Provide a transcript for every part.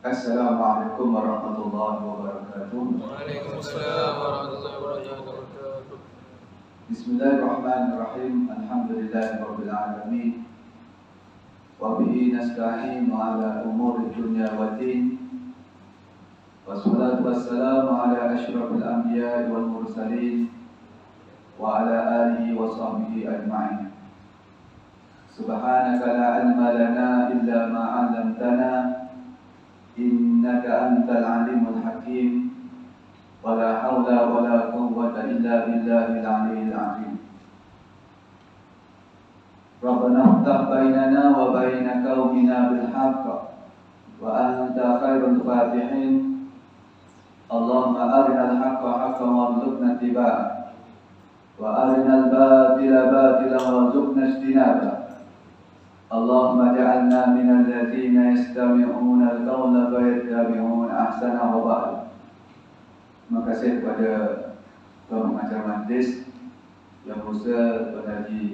Assalamualaikum warahmatullahi wabarakatuh. Waalaikumsalam warahmatullahi wabarakatuh. Bismillahirrahmanirrahim. Alhamdulillahirabbil alamin. Wa bihi nasta'inu ala umuri dunya waddin. Wassalatu wassalamu ala asyrafil anbiya'i wal mursalin wa ala alihi wa sahbihi ajma'in. Subhanaka la ilma lana illa ma 'allamtana. Innaka antal alimul hakim. Wala hawla wala quwwata illa billahil aliyyil azim. Rabbana iftah bainana wa baina qaumina bil haqq wa anta khairul fatihin. Allahumma arinal haqqa haqqan warzuqna ittiba'ah wa arinal batila batilan warzuqna ijtinabah. Allahumma ja'alna minal ladzina yastami'una al-qawla fayattabi'una ahsanahu wa ba'd. Terima kasih kepada Tuan Pengacara Majlis Yang Mulia Tuan Haji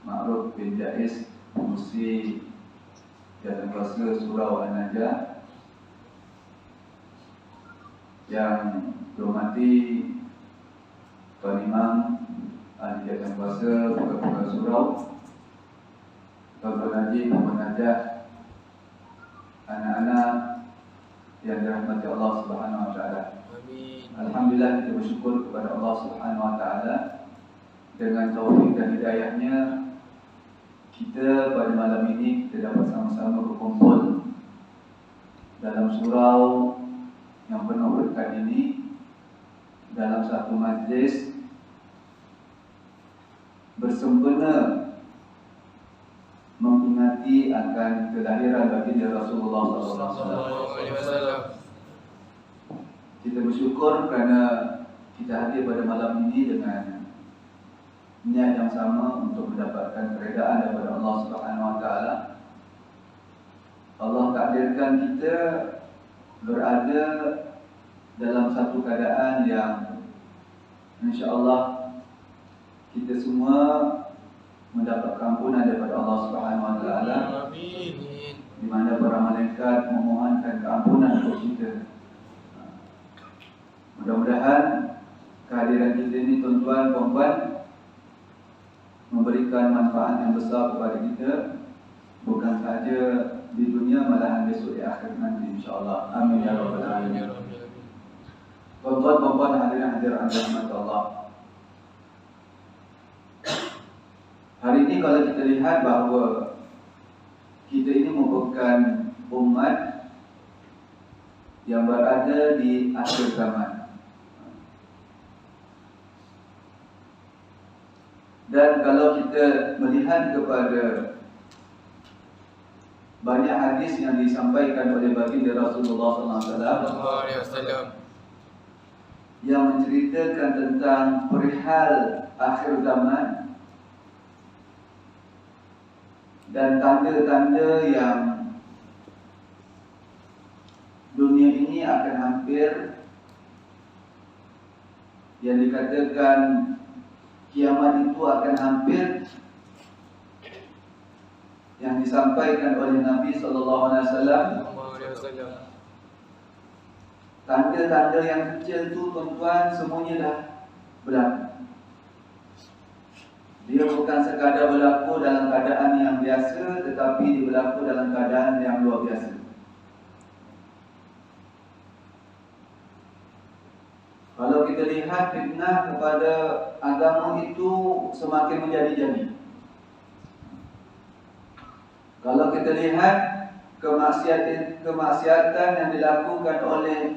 Ma'ruf bin Jais, Pengerusi Jawatankuasa Surau An-Najah, yang dihormati Tuan Imam Ahli Jawatankuasa Pegawai Surau, Tuan Haji Pengajar, anak-anak yang dirahmati Allah Subhanahu wa taala. Amin. Alhamdulillah, kita bersyukur kepada Allah Subhanahu wa taala dengan taufik dan hidayahnya kita pada malam ini kita dapat sama-sama berkumpul dalam surau yang penuh berkat ini dalam satu majlis bersempena mengingati akan kelahiran baginda Rasulullah sallallahu alaihi wasallam. Kita bersyukur kerana kita hadir pada malam ini dengan niat yang sama untuk mendapatkan keredaan daripada Allah Subhanahu wa taala. Allah takdirkan kita berada dalam satu keadaan yang insya-Allah kita semua mendapat ampunan daripada Allah Subhanahu wa taala. Amin. Di mana para malaikat memohonkan keampunan untuk kita. Mudah-mudahan kehadiran kita ini, tuan-tuan, puan-puan, memberikan manfaat yang besar kepada kita, bukan sahaja di dunia, malahan besok di akhir nanti, insya-Allah. Amin ya rabbal alamin. Tuan-tuan, puan-puan, hadirin hadirat rahmat Allah. Hari ini kalau kita lihat bahawa kita ini merupakan umat yang berada di akhir zaman. Dan kalau kita melihat kepada banyak hadis yang disampaikan oleh baginda Rasulullah sallallahu alaihi wasallam yang menceritakan tentang perihal akhir zaman dan tanda-tanda yang dunia ini akan hampir, yang dikatakan kiamat itu akan hampir, yang disampaikan oleh Nabi sallallahu alaihi wasallam. Tanda-tanda yang kecil tu, tuan-tuan, semuanya dah berlaku. Dia bukan sekadar berlaku dalam keadaan yang biasa, tetapi dia berlaku dalam keadaan yang luar biasa. Kalau kita lihat fitnah kepada agama itu semakin menjadi-jadi. Kalau kita lihat kemaksiatan yang dilakukan oleh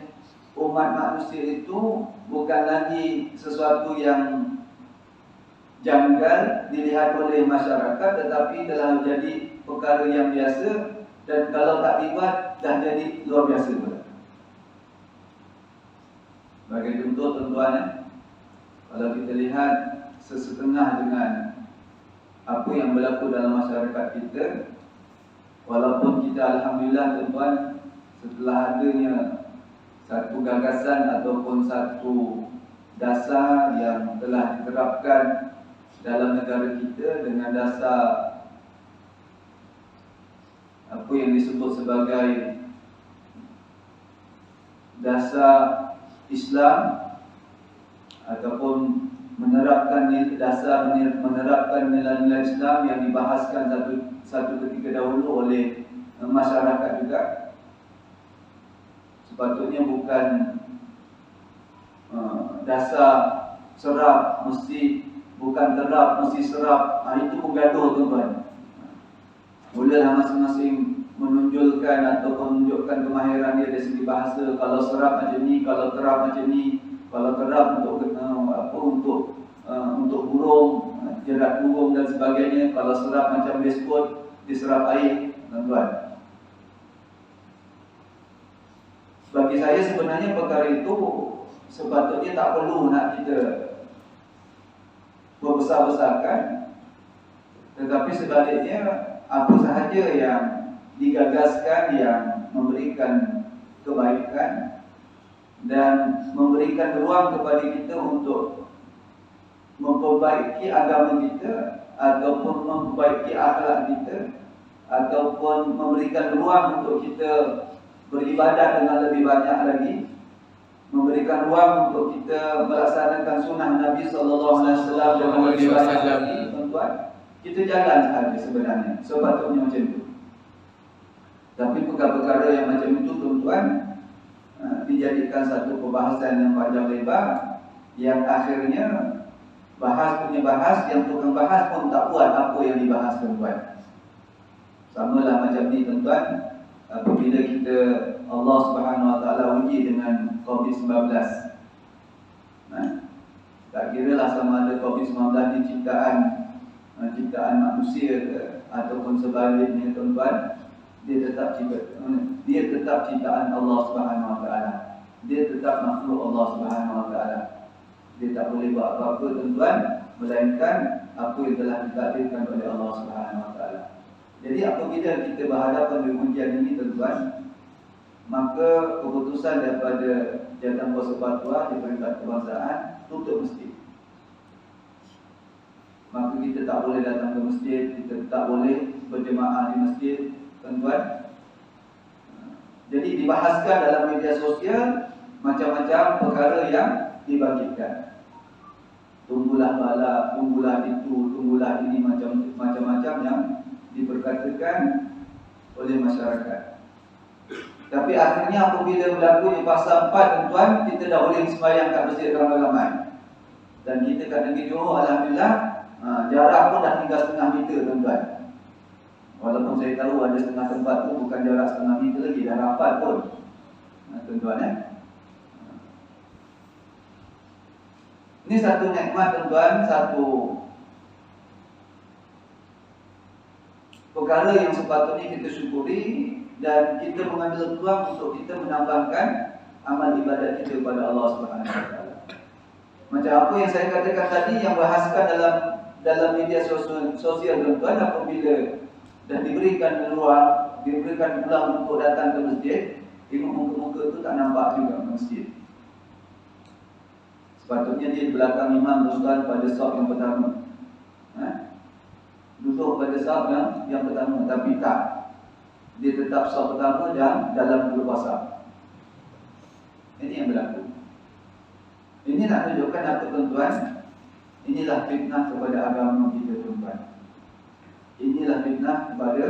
umat manusia itu bukan lagi sesuatu yang janggal dilihat oleh masyarakat, tetapi telah menjadi perkara yang biasa, dan kalau tak dibuat dah jadi luar biasa pula. Bagi contoh, tuan-tuan, kalau kita lihat sesetengah dengan apa yang berlaku dalam masyarakat kita, walaupun kita alhamdulillah, tuan-tuan, setelah adanya satu gagasan ataupun satu dasar yang telah diterapkan dalam negara kita dengan dasar apa yang disebut sebagai dasar Islam ataupun menerapkan nilai-nilai Islam yang dibahaskan satu ketika dahulu oleh masyarakat juga. Sepatutnya bukan dasar serap mesti, bukan terap mesti serap. Itu pun gaduh tuan-tuan. Mulalah masing-masing menunjukkan ataupun menunjukkan kemahiran dia dari segi bahasa. Kalau serap macam ni, kalau terap macam ni. Kalau terap untuk burung, jerat burung dan sebagainya. Kalau serap macam biskut, diserap air, tuan-tuan. Bagi saya sebenarnya perkara itu sepatutnya tak perlu nak kita berbesar-besarkan. Tetapi sebaliknya, apa sahaja yang digagaskan yang memberikan kebaikan dan memberikan ruang kepada kita untuk memperbaiki agama kita ataupun memperbaiki akhlak kita ataupun memberikan ruang untuk kita beribadat dengan lebih banyak lagi, memberikan ruang untuk kita melaksanakan sunnah Nabi SAW dengan lebih banyak lagi, tuan-tuan, kita jalan sahaja sebenarnya. Sepatutnya macam itu. Tapi perkara-perkara yang macam itu, tuan-tuan, dijadikan satu perbahasan yang panjang lebar, yang akhirnya bahas punya bahas, yang tukang bahas pun tak buat apa yang dibahas, tuan-tuan. Samalah macam ni, tuan-tuan. Apabila kita Allah Subhanahu Wa Taala uji dengan COVID-19, tak kiralah sama ada COVID-19 ni ciptaan manusia ke, ataupun sebaliknya, tuan-tuan, dia tetap ciptaan Allah Subhanahu Wa Taala. Dia tetap makhluk Allah Subhanahu Wa Taala. Dia tak boleh buat apa-apa, tuan-tuan, melainkan apa yang telah ditakdirkan oleh Allah Subhanahu Wa Taala. Jadi apabila kita berhadapan dengan ujian ini, tuan-tuan, maka keputusan daripada Jabatan Kuasa Fatwa di peringkat kebangsaan tutup masjid. Maka kita tak boleh datang ke masjid, kita tak boleh berjemaah di masjid, tuan-tuan. Jadi dibahaskan dalam media sosial macam-macam perkara yang dibangkitkan. Tunggulah bala, tunggulah itu, tunggulah ini, macam-macam yang diperkatakan oleh masyarakat. Tapi akhirnya apabila berlaku di fasa 4, tuan-tuan, kita dah boleh sembahyang kat masjid ramai-ramai. Dan kita kat negeri Johor, alhamdulillah, jarak pun dah tinggal setengah meter, tuan-tuan. Walaupun saya tahu ada setengah tempat tu bukan jarak setengah meter lagi, dah rapat pun, tuan-tuan. Ini satu nikmat, tuan-tuan, satu perkara yang sepatutnya kita syukuri dan kita mengambil peluang untuk kita menambahkan amal ibadat kita kepada Allah Subhanahu Wa Taala. Macam apa yang saya katakan tadi, yang bahaskan dalam media sosial, tuan-tuan, apabila dah diberikan peluang untuk datang ke masjid, tengok muka-muka tu tak nampak juga ke masjid. Sepatutnya dia di belakang imam, tuan-tuan, pada saf yang pertama. Duduk pada saf yang pertama, tapi tak, dia tetap saf pertama dan dalam dua saf. Ini yang berlaku. Ini nak tunjukkan apa, tuan-tuan? Inilah fitnah kepada agama kita, tuan-tuan. Inilah fitnah kepada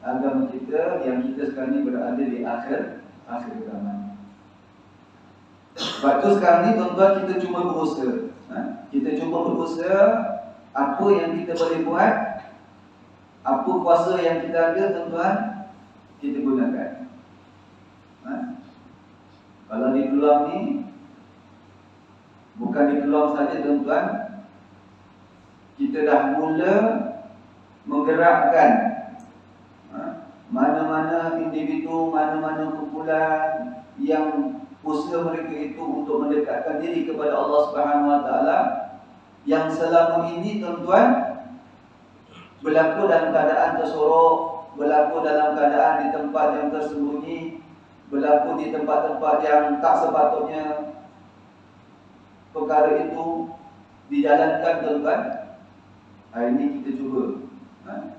agama kita yang kita sekarang ni berada di akhir zaman. Sebab tu sekarang ni, tuan-tuan, kita cuma berusaha. Kita cuba berusaha apa yang kita boleh buat. Apa kuasa yang kita ada, tuan-tuan, kita gunakan. Kalau di peluang ni, bukan di peluang saja, tuan-tuan, kita dah mula menggerakkan mana-mana individu, mana-mana kumpulan yang usaha mereka itu untuk mendekatkan diri kepada Allah Subhanahu Wa Taala, yang selama ini, tuan-tuan, berlaku dalam keadaan tersorok, berlaku dalam keadaan di tempat yang tersembunyi, berlaku di tempat-tempat yang tak sepatutnya perkara itu dijalankan, tuan-tuan. Hari ini kita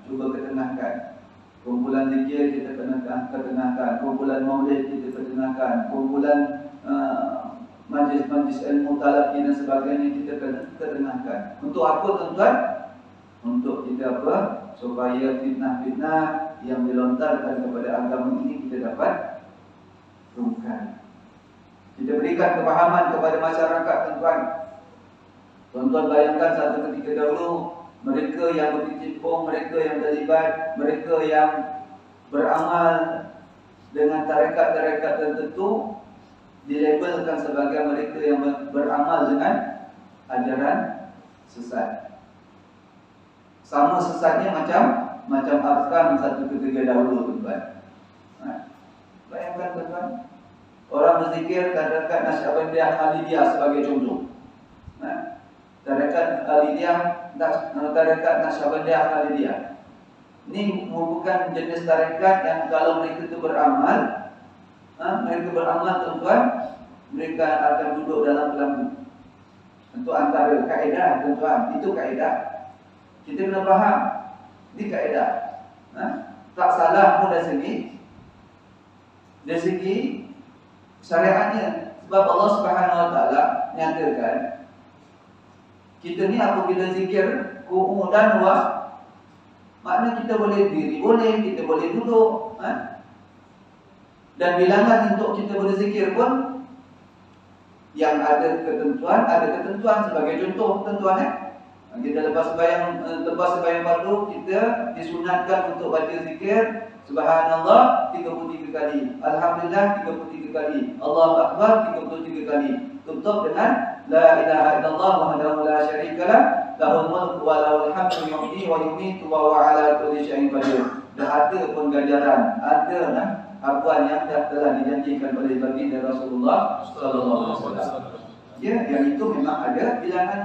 cuba ketengahkan. Kumpulan zikir kita ketengahkan, kumpulan maulid kita ketengahkan, kumpulan majlis-majlis ilmu talaqi dan sebagainya kita kedengarkan. Untuk apa tuan-tuan? Untuk kita apa? Supaya fitnah-fitnah yang dilontarkan kepada agama ini kita dapat rungkai. Kita berikan kepahaman kepada masyarakat tuan-tuan. Tuan-tuan bayangkan satu ketika dahulu mereka yang berkecimpung, mereka yang terlibat, mereka yang beramal dengan tarekat-tarekat tertentu dilabelkan sebagai mereka yang beramal dengan ajaran sesat. Sama sesatnya macam Afghan satu ketika dahulu tuan-tuan. Bayangkan tuan-tuan, orang berzikir tarekat Naqsyabandiyah Khalidiyah sebagai contoh. Tarekat Naqsyabandiyah Khalidiyah ini merupakan jenis tarekat yang kalau mereka itu beramal, tuan-tuan, mereka akan duduk dalam kelambu. Untuk antara kaedah tuan-tuan, itu kaedah. Kita kena faham, ini kaedah. Tak salah pun dari segi syariatnya. Sebab Allah Subhanahu Wa Taala nyatakan kita ni apabila zikir qu'ud dan wa, makna kita boleh diri, boleh, kita boleh duduk, dan bilangan untuk kita berzikir pun yang ada ketentuan sebagai contoh tuan-tuan. Kita lepas sembahyang fardu kita disunatkan untuk baca zikir Subhanallah 33 kali, Alhamdulillah 33 kali, Allahu Akbar 33 kali. Tutup dengan La ilaha illallah wahdahu la syarikalah, lahul mulku wa lahul hamdu yuhyi wa yumiitu wa huwa ala kulli syai'in qadir. Dah ada pun ganjaran, ada apuan yang telah dijanjikan oleh baginda Rasulullah sallallahu alaihi wasallam. Ya, yang itu memang ada bilangan.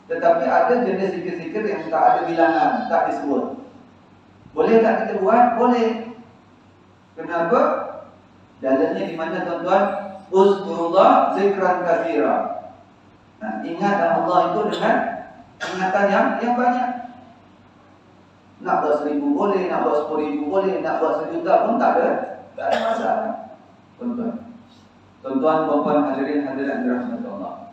Tetapi ada jenis zikir-zikir yang tak ada bilangan, tak disebut. Boleh tak kita buat? Boleh. Kenapa? Dalilnya di mana tuan-tuan? Uzkurullah zikran katsira. Ingat Allah itu dengan ingatan yang banyak. Nak buat 1000 boleh, nak buat 10,000 boleh, nak buat 1,000,000 pun tak ada masalah. Tuan-tuan, puan-puan, hadirin hadirat dirahmati Allah.